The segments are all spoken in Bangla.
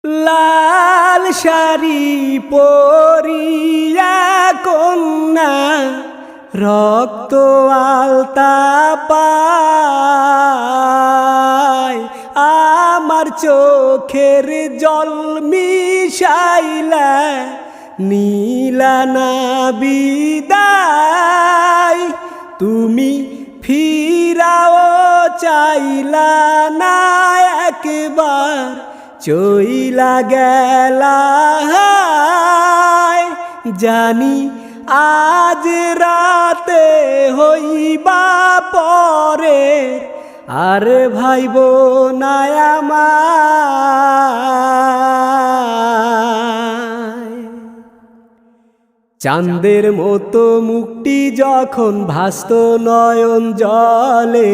লাল শাড়ি পরিয়া কন্যা রক্ত আলতা পায়, আমার চোখের জল মিশাইলা নীলা না বিদায়। তুমি ফিরাও চাইলা না একবার, চইলা গেলা। জানি আজ রাতে হইবা পরে, আর ভাইব না আমায়। চাঁদের মতো মুখটি যখন ভাসত নয়ন জলে,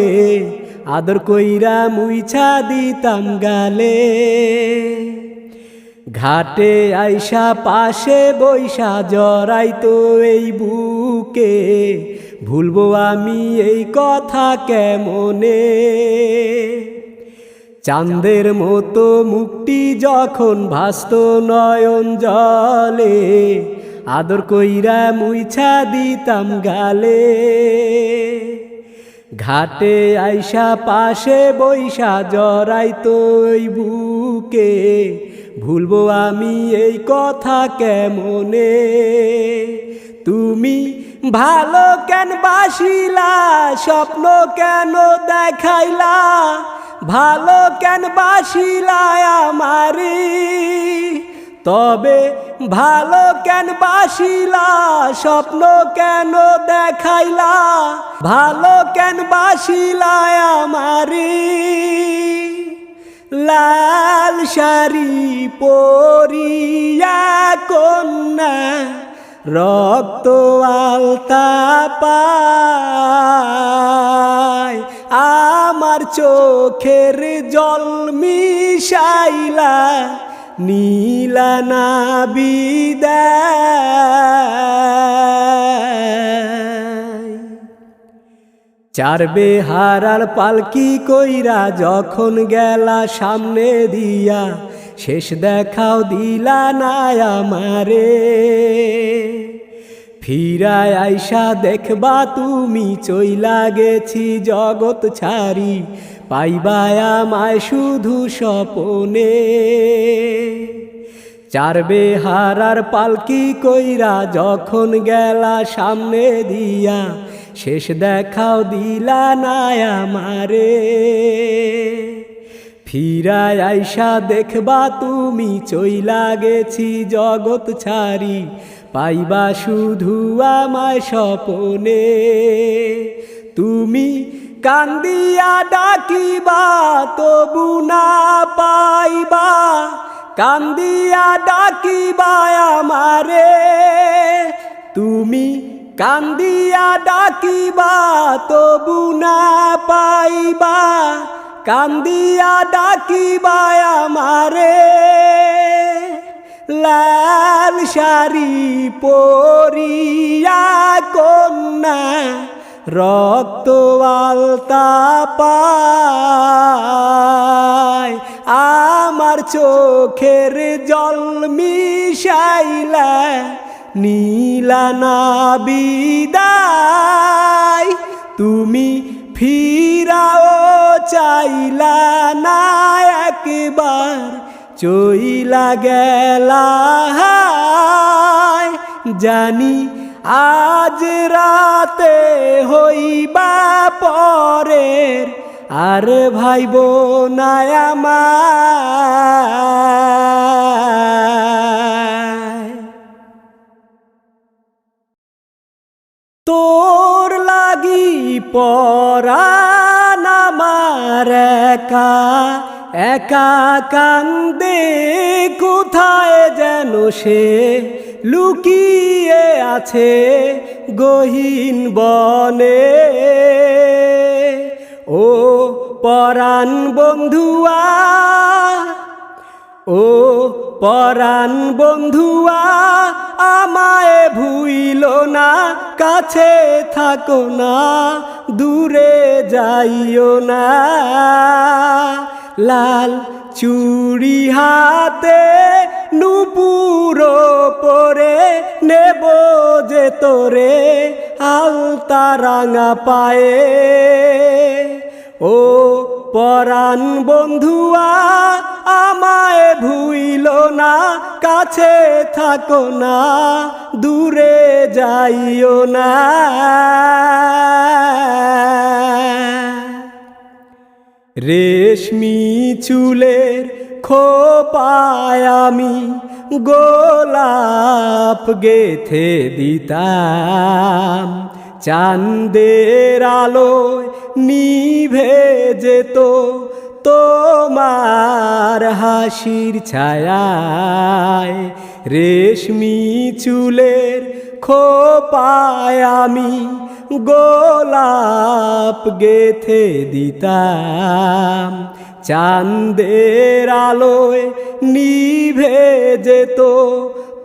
আদর কইরা মুইছা দিতাম গালে। ঘাটে আইসা পাশে বৈশা জড়াইতো এই বুকে, ভুলবো আমি এই কথা কেমনে। চাঁদের মতো মুখটি যখন ভাসত নয়ন জলে, আদর কইরা মুইছা দিতাম গালে। ঘাটে আইসা পাশে বৈশা জড়াইতো ওই বুকে, ভুলবো আমি এই কথা কেমনে। তুমি ভালো কেন বাসিলা, স্বপ্ন কেন দেখাইলা, ভালো কেন বাসিলা আমারে। তবে ভালো কেন বাসিলা, স্বপ্ন কেন দেখাইলা, ভালো কেন বাসিলা আমারে। লাল শাড়ি পরিয়া কন্যা রক্ত আলতা পায়, আমার চোখের জল মিশাইলা নীলা না বিদায়। চার বেহারার পালকি কইরা যখন গেলা সামনে দিয়া, শেষ দেখাও দিলা না আমারে। ফিরায় আইসা দেখবা তুমি চইলা গেছি জগৎ ছাড়ি, পাইবা আমায় শুধু স্বপনে। চার বেহারার পালকি কইরা যখন গেলা সামনে দিয়া, শেষ দেখাও দিলা না আমারে। ফিরায় আইসা দেখবা তুমি চইলা গেছি জগৎ ছাড়ি, পাইবা শুধু আমায় স্বপনে। তুমি কান্দিয়া ডাকিবা তবু না পাইবা, কান্দিয়া ডাকিবা আমারে। তুমি কান্দিয়া ডাকিবা তবু না পাইবা, কান্দিয়া ডাকিবা আমারে। লাল শাড়ি পরিয়া কন্যা রক্ত আলতা পায়, আমার চোখের জল মিশাইলা নীলা না বিদায়। তুমি ফিরাও চাইলা না একবার, চইলা গেলা। জানি আজ রাতে হইবা পরের, আর ভাইব না আমায়। তোর লাগি পরাণ আমার একা একা কান্দে, কোথায় যেন সে লুকিয়ে আছে গহীন বনে। ও পরাণ বন্ধুয়া, ও পরাণ বন্ধুয়া, আমায় ভুইল না, কাছে থাকো না, দূরে যাইও না। লাল চুড়ি হাতে নুপুর পরে নেব যে তোরে আলতা রাঙা পায়ে। ও পরাণ বন্ধুয়া আমায় ভুইল না, কাছে থাকো না, দূরে যাইও না। রেশমি চুলের খোপায় আমি গোলাপ গেথে দিতাম, চাঁদের আলোয় নিভে যেত তোমার হাসির ছায়ায়। রেশমি চুলের খোপায় আমি গোলাপ গেথে দিতাম, চাঁদের আলোয় নিভে যেত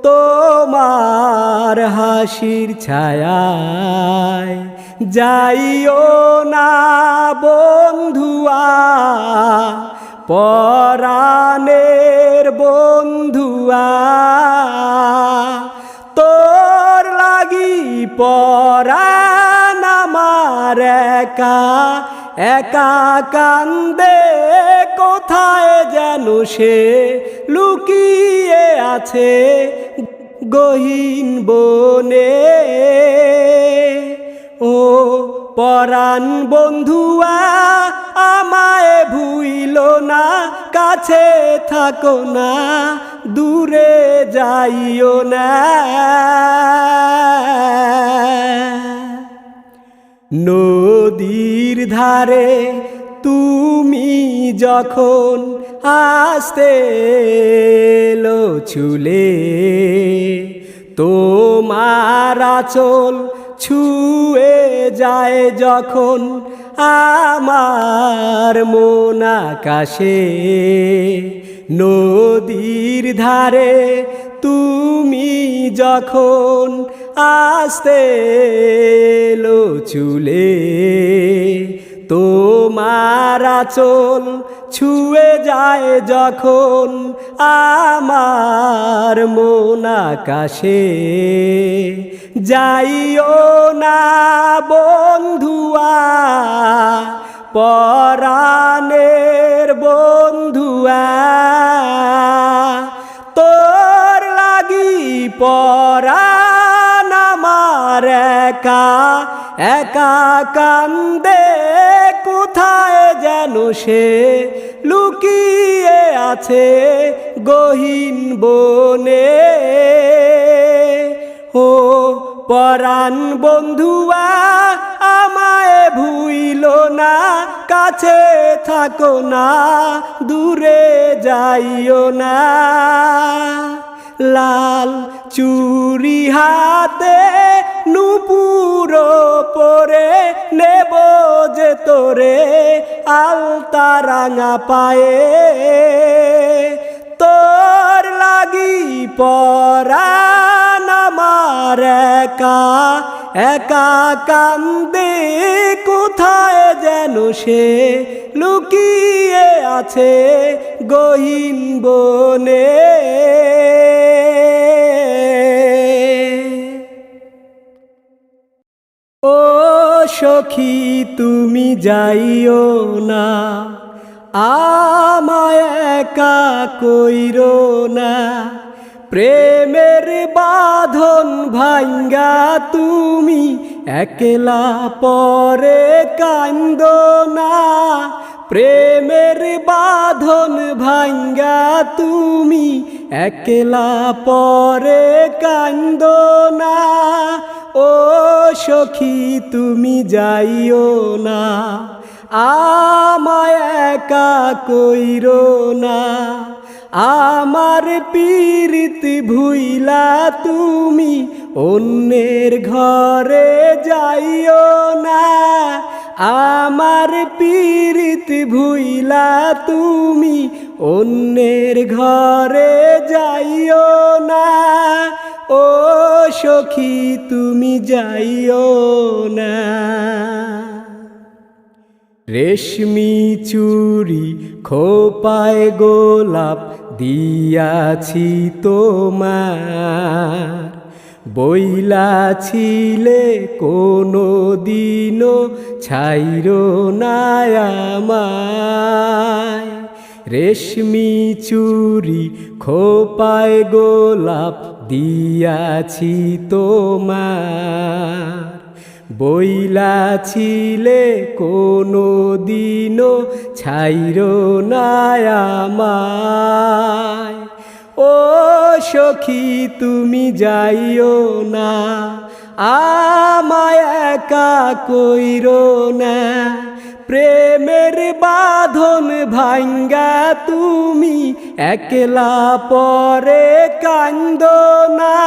তোমার হাসির ছায়ায়। যাইও না বন্ধুয়া পরাণের বন্ধুয়া, তোর লাগি পরাণ আমার একা একা কান্দে, কোথায় যেন সে লুকিয়ে আছে গহীন বনে। ও পরাণ বন্ধুয়া আমায় ভুইল না, কাছে থাকো না, দূরে যাইও না। নদীর ধারে তুমি যখন আসতে এলো চুলে, তোমার আঁচল ছুঁয়ে যায় যখন আমার মন আকাশে। নদীর ধারে তুমি যখন আসতে এলো চুলে, তোমার আঁচল ছুঁয়ে যায় যখন আমার মন আকাশে। যাইও না বন্ধুয়া পরাণের বন্ধুয়া, তোর লাগি পরাণ আমার একা একা কান্দে, কোথায় যেন সে লুকিয়ে আছে গহীন বনে। ও পরাণ বন্ধুয়া আমায় ভুইল না, কাছে থাকো না, দূরে যাইও না। লাল চুড়ি হাতে নুপুর পরে নেব যে তোরে আলতা রাঙা পায়ে। তোর লাগি পরাণ আমার একা একা কান্দে, কোথায় যেন সে লুকিয়ে আছে গহীন বনে। ও সখী তুমি যাইও না, আমায় একা কইরো না। প্রেমের বাঁধন ভাঙ্গা তুমি একলা পরে কান্দো না। প্রেমের বাঁধন ভাঙ্গা তুমি একলা পরে কান্দো না। ও সখী তুমি যাইও না, আমায় একা কইরো না। আমার পীড়িত ভুইলা তুমি অন্যের ঘরে যাইও না। আমার পীড়িত ভুইলা তুমি অন্যের ঘরে যাইও না। ও সখী তুমি যাইও না। রেশমি চুড়ি খোপায় গোলাপ দিয়াছি তোমার, বইলাছিলে কোনো দিনও ছাইরো না আমায়। রেশমি চুড়ি খোপায় গোলাপ দিয়াছি তোমার, বইলাছিলে কোনো দিনও ছাইরো না আমায়। ও সখী তুমি যাইও না, আমায় একা কইরো না, প্রেমের বাঁধন ভাঙ্গা তুমি একলা পরে কান্দো না।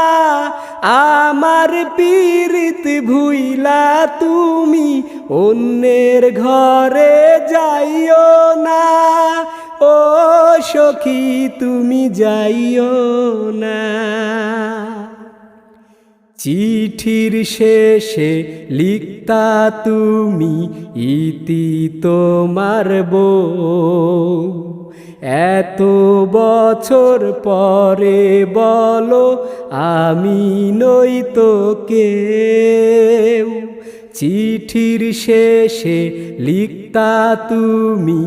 আমার পীড়িত ভুইলা তুমি অন্যের ঘরে যাইও না, ও সখী তুমি যাইও না। চিঠির শেষে লিখতা তুমি ইতি তোমার বউ, এত বছর পরে বলো আমি নই তো কেউ। চিঠির শেষে লিখতা তুমি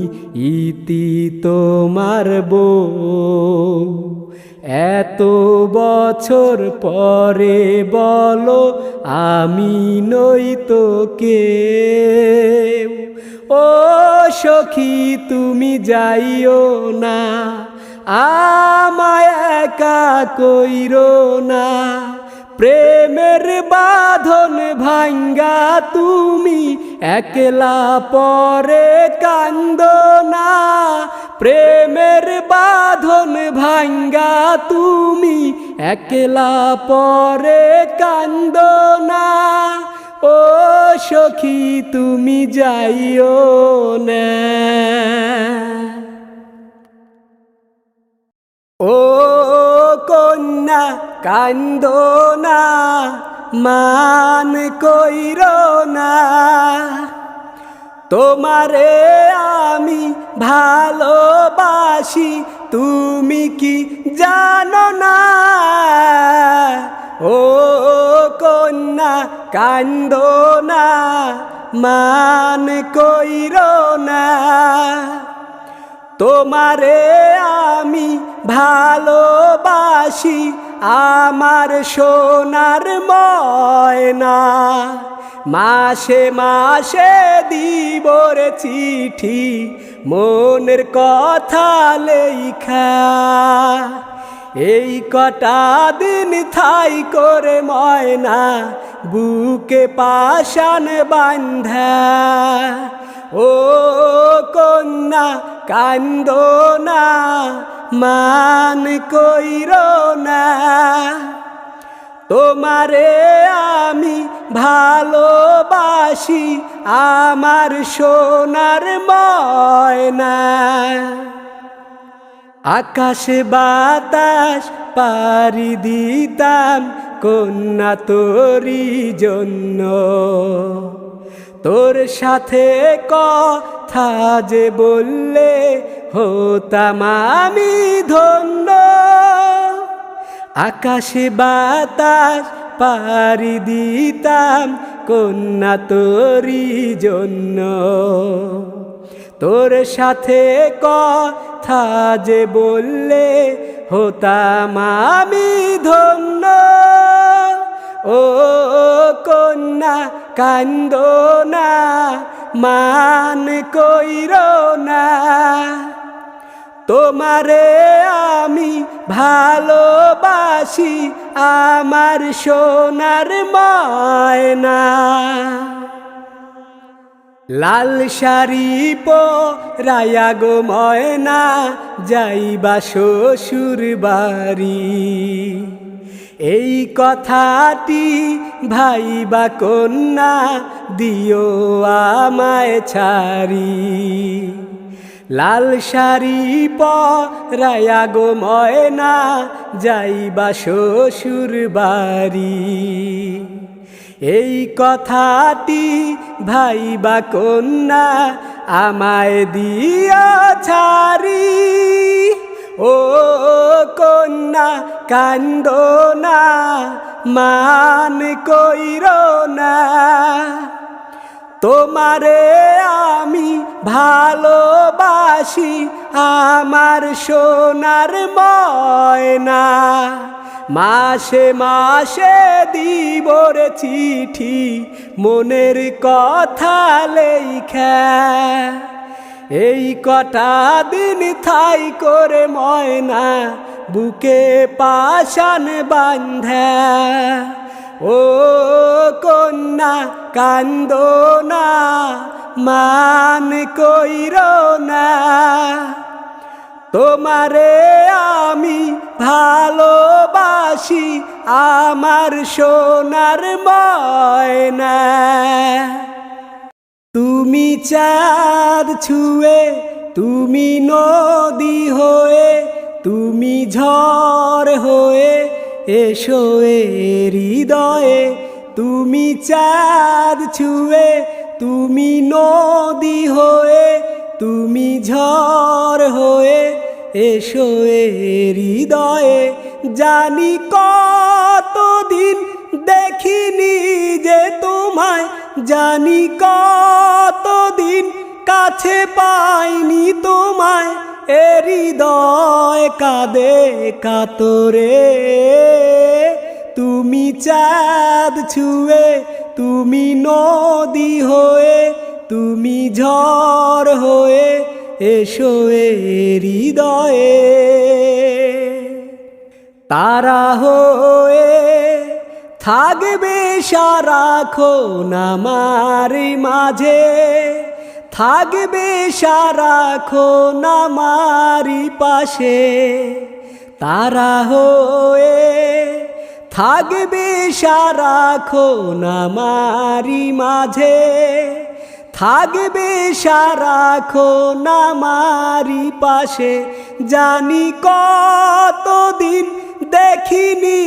ইতি তোমার বউ, এত বছর পরে বলো আমি নই তো কেউ। ও সখী তুমি যাইও না, আমায় একা কইরো না, প্রেমের বাঁধন ভাঙ্গা তুমি একলা পরে কান্দো না। প্রেমের বাঁধন ভাঙ্গা তুমি একলা পরে কান্দো না, ও সখী তুমি যাইও না। ও কন্যা কান্দো না, মান কইরো না, তোমারে আমি ভালোবাসি তুমি কি জানো না। ও কন্যা কান্দো না, মান কইরো না, তোমারে আমি ভালোবাসি আমার সোনার ময়না। মাসে মাসে দিব রে চিঠি মনের কথা লেখা, এই কটা দিন থাই করে ময়না বুকে পাশান বান্ধা। ও কন্যা কান্দো না, মান কইরো না, তোমারে আমি ভালোবাসি আমার সোনার ময়না। আকাশ বাতাস পাড়ি দিতাম কন্যা তোরি জন্য, তোর সাথে কথা যে বললে হতাম আমি ধন্য। আকাশে বাতাস পাড়ি দিতাম কন্যা তোরি জন্য, তোর সাথে কথা যে বললে হতাম আমি ধন্য। ও কন্যা কান্দো না, মান কইরো না, তোমারে আমি ভালোবাসি আমার সোনার ময়না। লাল শাড়ি পরায়া গো ময়না যাইবা শ্বশুর বাড়ি, এই কথাটি ভাইবা কন্যা দিও আমায় ছাড়ি। লাল শাড়ি পরায়া গো ময়না যাইবা শ্বশুর বাড়ি, এই কথাটি ভাইবা কন্যা আমায় দিও ছাড়ি। ও কন্যা কান্দো না, মান কইরো না, তোমারে আমি ভালোবাসি আমার সোনার ময়না। মাসে মাসে দিব রে চিঠি মনের কথা লেখা, এই কটা দিন থাই করে ময়না বুকে পাশান বাঁধা। ও কন্যা কান্দো না, মান কইরো না, তোমারে আমি ভালোবাসি আমার সোনার ময়না। তুমি চাঁদ ছুঁয়ে, তুমি নদী হয়ে, তুমি ঝড় হয়ে এসো এ হৃদয়ে। তুমি চাঁদ ছুঁয়ে, তুমি নদী হয়ে, তুমি ঝড় হয়ে এসো এ হৃদয়ে। জানি কতদিন দেখিনি যে তোমায়, জানি কতদিন কাছে পাইনি তোমায়, এ হৃদয় কাঁদে কাতরে। তুমি চাঁদ ছুঁয়ে, তুমি নদী হয়ে, তুমি ঝড় হয়ে এসো এ হৃদয়ে। তারা হয়ে থাকবে সারাক্ষণ আমার মাঝে, থাকবে সারাক্ষণ আমার পাশে। তারা হয়ে থাকবে সারাক্ষণ আমার মাঝে, থাকবে সারাক্ষণ আমার পাশে। জানি কতদিন দেখিনি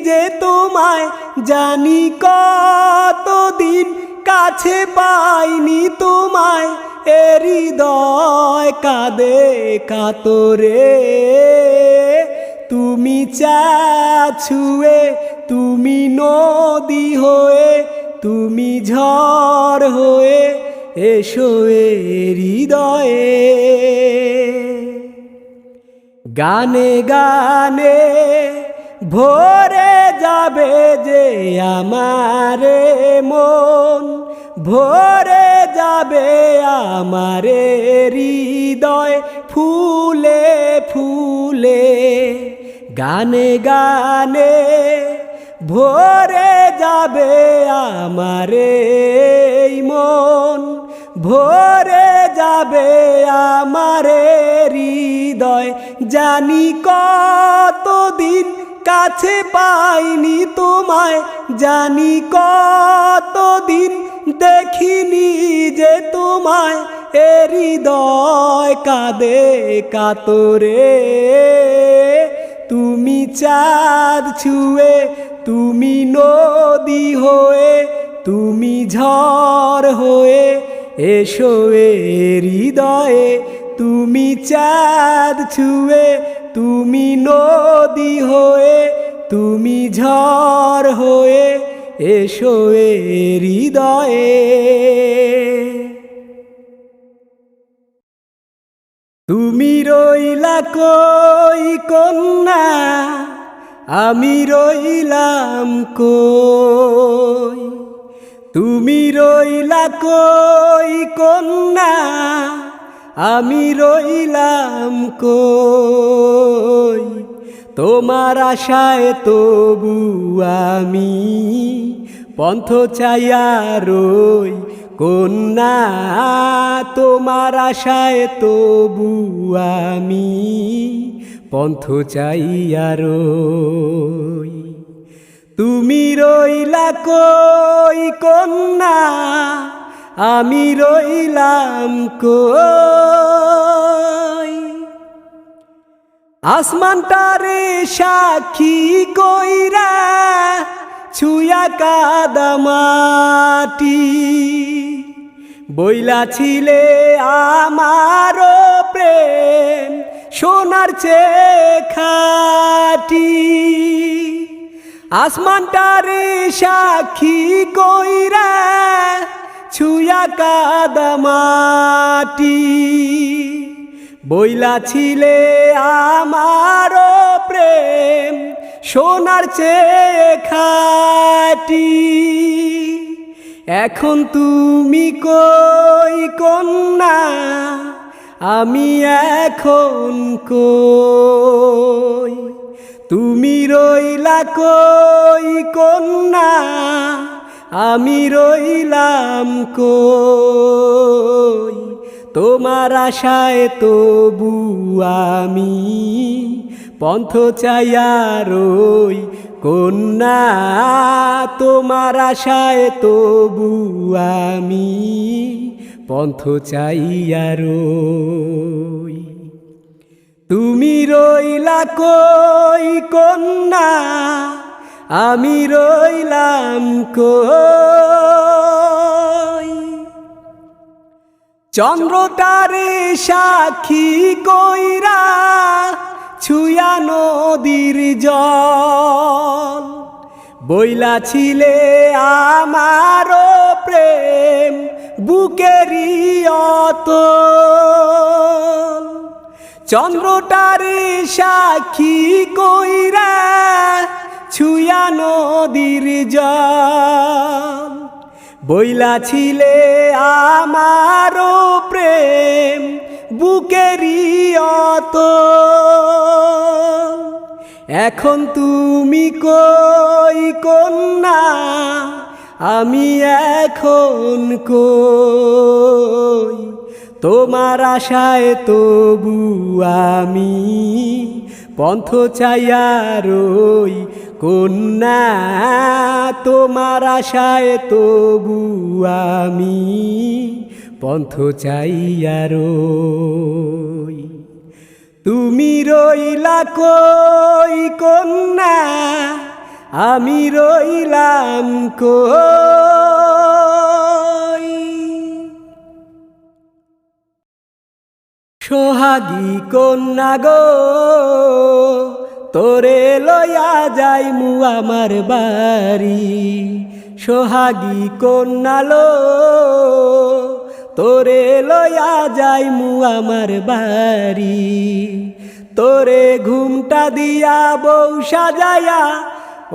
যে তোমায়, জানি কতদিন কাছে পাইনি তোমায়, এ হৃদয় কাঁদে কাতরে। তুমি চাঁদ ছুঁয়ে, তুমি নদী হয়ে, তুমি ঝড় হয়ে এসো এ হৃদয়ে। গানে গানে ভরে যাবে যে আমারে মন, ভরে যাবে আমারে হৃদয় ফুলে ফুলে। গানে গানে ভরে যাবে আমারে মন, ভরে যাবে আমারে হৃদয়। জানি কতদিন কাছে পাইনি তোমায়, জানি কতদিন দেখিনি যে তোমায়, এ হৃদয় কাঁদে কাতরে। তুমি চাঁদ ছুঁয়ে, তুমি নদী হয়ে, তুমি ঝড় হয়ে এসো এ হৃদয়ে। তুমি চাঁদ ছুঁয়ে, তুমি নদী হয়ে, তুমি ঝড় হয়ে এসো এ হৃদয়ে। তুমি রইলা কই কন্যা, আমি রইলাম কই। তুমি রইলা কই কন্যা, আমি রইলাম কই। তোমার আশায় তবু আমি পন্থ চাইয়া রই কন্যা, তোমার আশায় তবু আমি পন্থ চাইয়া রই। তুমি রইলা কই কন্যা, আমি রইলাম কই। আসমানটারে সাক্ষী কইরা ছুঁয়া কাদা মাটি। বইলা ছিলে আমার প্রেম সোনার চেয়ে খাঁটি। আসমানটারে সাক্ষী কইরা ছুঁয়া কাদা মাটি। বইলা ছিলে আমার প্রেম সোনার চেয়ে খাঁটি। এখন তুমি কই কন্যা, আমি এখন কই? তুমি রইলা কই কন্যা, আমি রইলাম কই? তোমার আশায় তবু আমি পন্থ চাইয়া রই কন্যা। তোমার আশায় তবু আমি পন্থ চাইয়া রই। তুমি রইলা কই কন্যা, আমি রইলাম কই? চন্দ্রটারে সাক্ষী কইরা ছুঁয়া নদীর জল। বইলা ছিলে আমার প্রেম বুকেরই অতল। চন্দ্রটারে সাক্ষী কইরা ছুঁয়া নদীর জল। বইলা ছিলে আমার প্রেম বুকেরই অতল। এখন তুমি কই কন্যা, আমি এখন কই? তোমার আশায় তবু আমি পন্থ চাইয়া রই কন্যা। তোমার আশায় তবু আমি পন্থ চাইয়া রই। তুমি রইলা কই কন্যা, আমি রইলাম কই? সোহাগী কন্যা গো, তোরে লইয়া যাইমু আমার বাড়ি। সোহাগী কন্যা লো, তোরে লইয়া যাইমু আমার বাড়ি। তোরে ঘুমটা দিয়া বউ সাজায়া,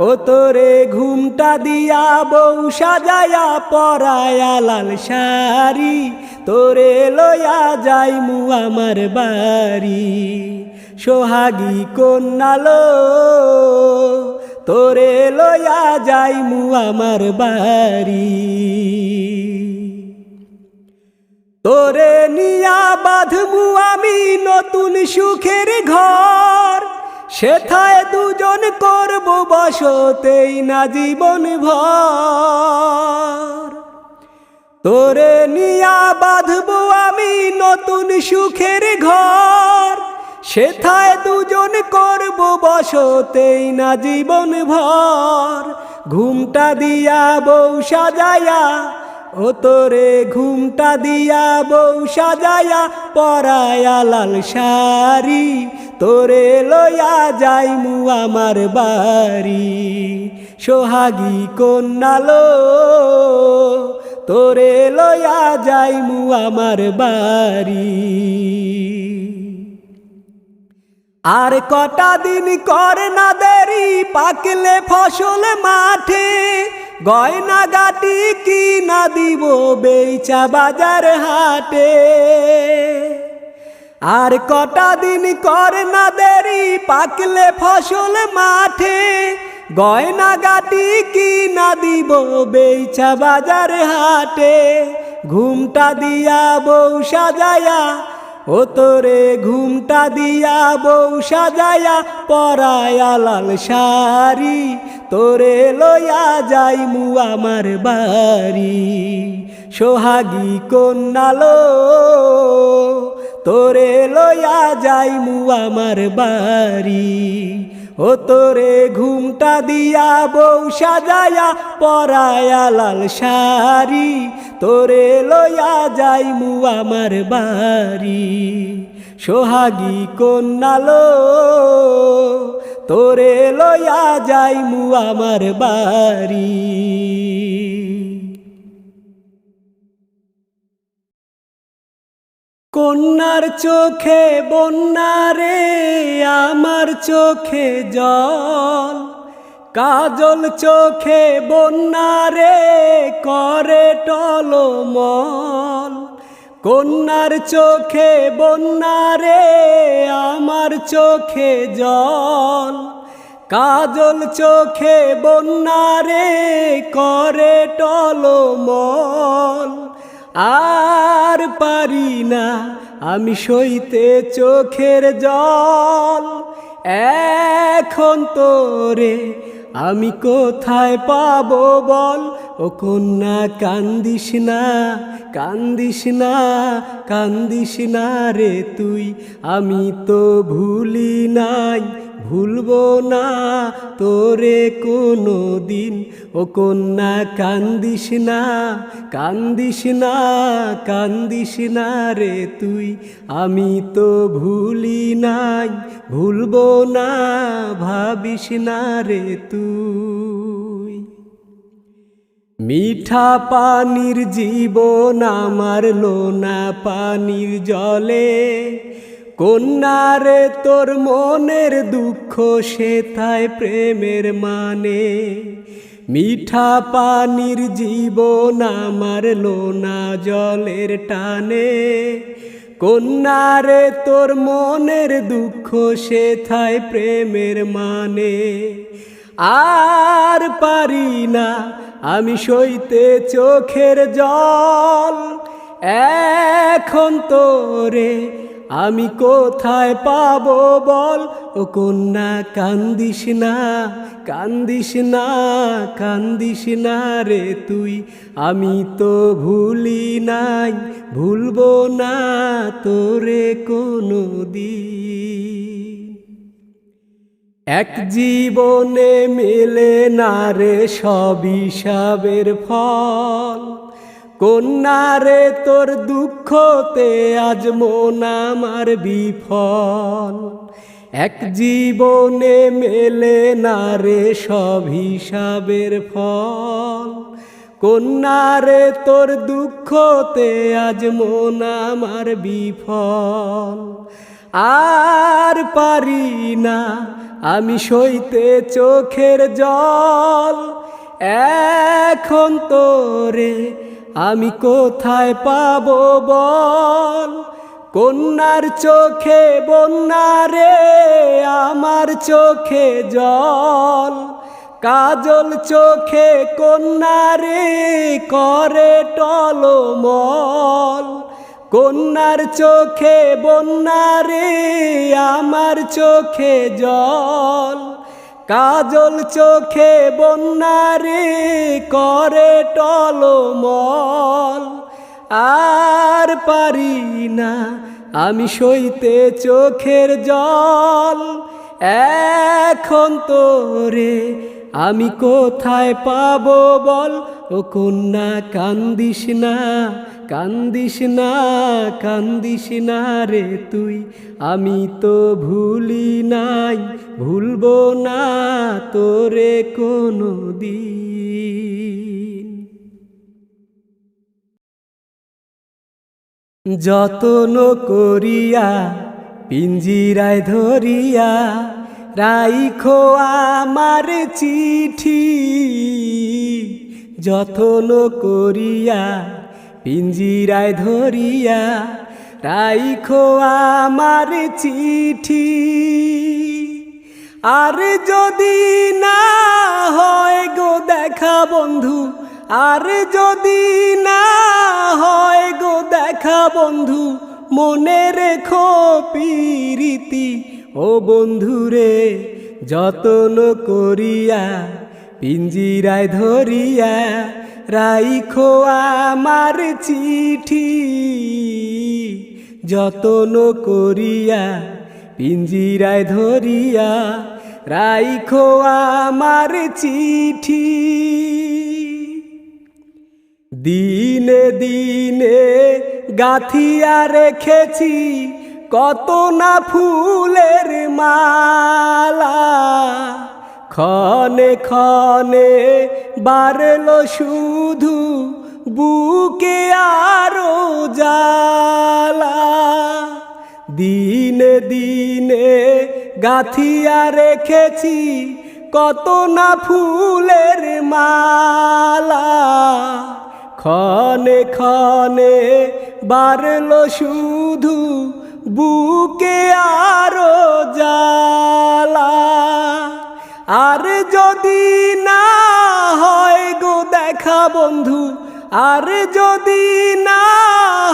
ও তোরে ঘুমটা দিয়া বউ সাজায়া পরায়া লাল শাড়ি। তোরে লইয়া যাইমু আমার বাড়ি। সোহাগী কন্যা লো, তোরে লইয়া যাইমু আমার বাড়ি। তোরে নিয়া বাঁধমু আমি নতুন সুখের ঘর। সেথায় দুজন করব বসতেই না জীবন ভর। তোরে নিয়া বাঁধবো আমি নতুন সুখের ঘর। সেথায় দুজন করব বসতেই না জীবন ভর। ঘুমটা দিয়া বউ সাজায়া, ও তোরে ঘুমটা দিয়া বউ সাজায়া পরায়া লাল শাড়ি। তোরে লইয়া যাইমু আমার বাড়ি। সোহাগী কন্যা লো, তোরে লইয়া যাইমু আমার বাড়ি। আর কটা দিন কর না দেরি, পাকলে ফসল মাঠে। গয়না গাটি কিনা দিব বেচা বাজার হাটে। আর কটা দিন কর না দেরি, পাকলে ফসল মাঠে। গয়না গাটি কিনা দিব বেচা বাজার হাটে। ঘুমটা দিয়া বউ সাজায়া, ও তোরে ঘুমটা দিয়া বউ সাজায়া পরায়া লাল শাড়ি। তোরে লইয়া যাইমু আমার বাড়ি। সোহাগী কন্যা লো, তোরে লইয়া যাইমু আমার বাড়ি। ও ও তোরে ঘুমটা দিয়া বউ সাজায়া পরায়া লাল শাড়ি, তোরে লইয়া যাইমু আমার বাড়ি। সোহাগী কন্যালো তোরে লইয়া যাইমু আমার বাড়ি। কন্যার চোখে বন্যা রে আমার চোখে জল, কাজল চোখে বন্যা রে করে টলমল। কন্যার চোখে বন্যা রে আমার চোখে জল, কাজল চোখে বন্যা রে করে টলমল। আর পারি না আমি সইতে চোখের জল, এখন তোরে আমি কোথায় পাবো বল। ও কন্যা কান্দিস না, কান্দিস না, কান্দিস না রে তুই, আমি তো ভুলি নাই, ভুলবো না তোরে কোনো দিন। ও কন্যা কান্দিস না, কান্দিস না, কান্দিস না রে তুই, আমি তো ভুলি নাই, ভুলবো না ভাবিস না রে তুই। মিঠা পানির জীবন আমার লোনা পানির জলে, কন্যা রে তোর মনের দুঃখ সেথায় প্রেমের মানে। মিঠা পানির জীবন আমার লোনা জলের টানে, কন্যা রে তোর মনের দুঃখ সেথায় প্রেমের মানে। আর পারি না আমি সইতে চোখের জল, এখন তোরে আমি কোথায় পাবো বল। ও কন্যা কান্দিস না, কান্দিস না, কান্দিস না রে তুই, আমি তো ভুলি নাই, ভুলবো না তোরে কোনো দিন। এক জীবনে মেলে না রে সব হিসাবের ফল, কন্যা রে তোর দুঃখতে আজ মন আমার বিফল। এক জীবনে মেলে না রে সব হিসাবের ফল, কন্যা রে তোর দুঃখতে আজ মন আমার বিফল। আর পারি না আমি সইতে চোখের জল, এখন তোরে আমি কোথায় পাবো বল। কন্যার চোখে বন্যা রে আমার চোখে জল, কাজল চোখে কন্যা রে করে টলমল। কন্যার চোখে বন্যা রে আমার চোখে জল, কাজল চোখে বন্যা রে করে টলমল। আর পারি না আমি সইতে চোখের জল, এখন তোরে আমি কোথায় পাবো বল। ও কন্যা কান্দিস না, কান্দিস না, কান্দিস না রে তুই, আমি তো ভুলি নাই, ভুলবো না তোরে কোনো দিন। যতন করিয়া পিঞ্জিরায় ধরিয়া রাইখো আমার চিঠি, যতন করিয়া পিঞ্জিরায় ধরিয়া রাইখো আমার চিঠি। আর যদি না হয় গো দেখা বন্ধু, আর যদি না হয় গো দেখা বন্ধু, মনে রেখো প্রীতি ও বন্ধুরে। যতন করিয়া পিঞ্জিরায় ধরিয়া রাইখো আমার চিঠি, যতন করিয়া পিঞ্জিরায় ধরিয়া রাইখো আমার চিঠি। দিনে দিনে গাঁথিয়া রেখেছি কত না ফুলের মালা, ক্ষণে ক্ষণে বাড়লো শুধু বুকে আরো জ্বালা। দিনে দিনে গাঁথিয়া রেখেছি কত না ফুলের মালা, ক্ষণে ক্ষণে বাড়লো শুধু বুকে আরো জ্বালা। আর যদি না হয় গো দেখা বন্ধু, আর যদি না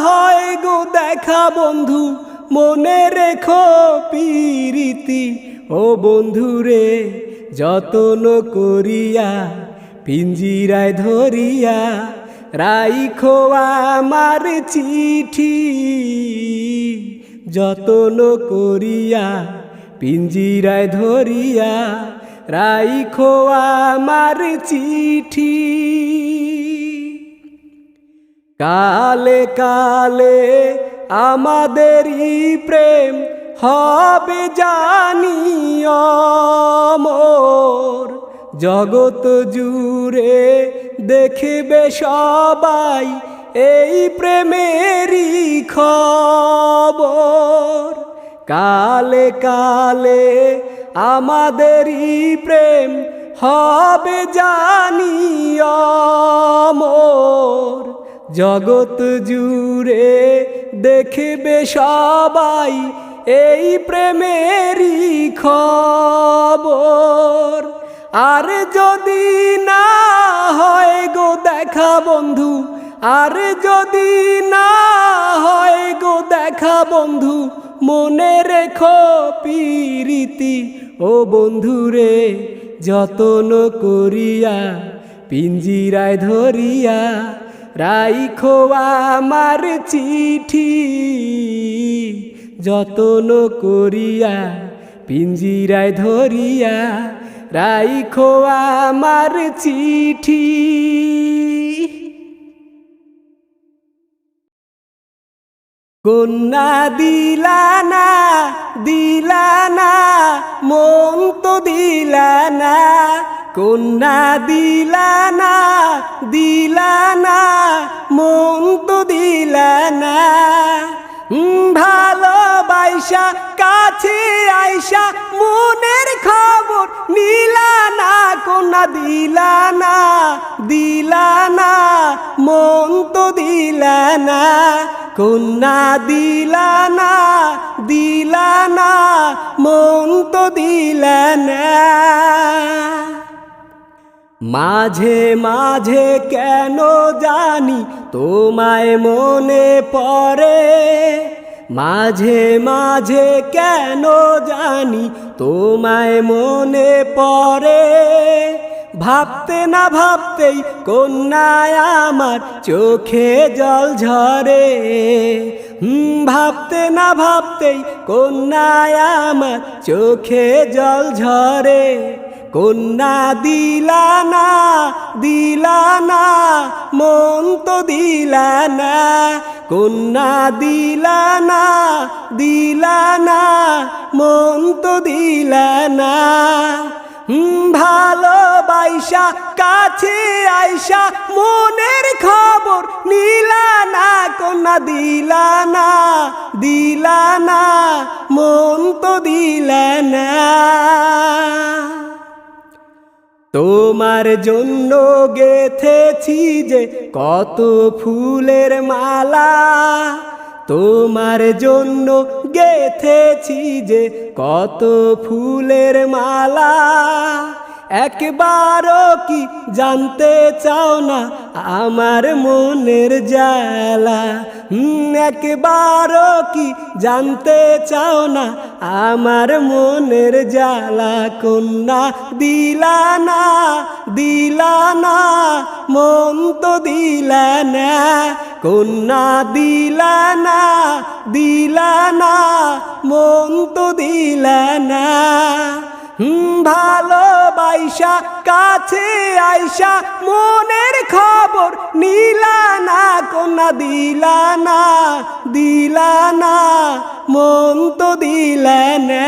হয় গো দেখা বন্ধু, মনে রেখো প্রীতি ও বন্ধুরে যতন করিয়া পিঞ্জিরায় ধরিয়া রাইখো আমার চিঠি। যতন করিয়া পিঞ্জিরায় ধরিয়া রাইখো আমার চিঠি। কালে কালে আমাদেরই প্রেম হবে জানি অমর, জগৎ জুড়ে দেখবে সবাই এই প্রেমেরই খবর। কালে কালে আমাদেরই প্রেম হবে জানি অমর, জগৎ জুড়ে দেখবে সবাই এই প্রেমেরই খবর। আর যদি না হয় গো দেখা বন্ধু, আর যদি না হয় গো দেখা বন্ধু, মনে রেখো প্রীতি ও বন্ধুরে যতন করিয়া পিঞ্জিরায় ধরিয়া রাইখো আমার চিঠি। যতন করিয়া পিঞ্জিরায় ধরিয়া রাইখো আমার চিঠি। কন্যা দিলানা দিলানা মন তো দিলানা, কন্যা দিলানা দিলানা মন তো দিলানা। ভালোবাসা কাছে আইসা মনের খবর নিলানা, কন্যা দিলানা দিলানা মন তো দিলানা, কন্যা দিলানা দিলানা মন তো দিলানা। মাঝে মাঝে কেন জানি তোমায় মনে পড়ে, মাঝে মাঝে কেন জানি তোমায় মনে পড়ে। ভাবতে না ভাবতেই কন্যায় আমার চোখে জল ঝরে, ভাবতে না ভাবতেই কন্যায় আমার চোখে জল ঝরে। কন্যা দিলানা দিলানা মন তো দিলানা, কন্যা দিলানা দিলানা মন তো দিলানা। ভালোবাসা কাছে আইসা মনের খবর নিলানা, কন্যা দিলানা দিলানা মন তো দিলানা। তোমার জন্য গেথেছি যে কত ফুলের মালা, তোমার জন্য গেথেছি যে কত ফুলের মালা। একবারও কি জানতে চাও না আমার মনের জ্বালা, একবারও কি জানতে চাও না আমার মনের জ্বালা। কন্যা দিলানা দিলানা মন তো দিলানা, কন্যা দিলানা দিলানা মন তো দিলানা। ভালোবাসা কাছে আইসা মনের খবর নিলা না, কোনা দিলা না, দিলা না, মন তো দিলা না।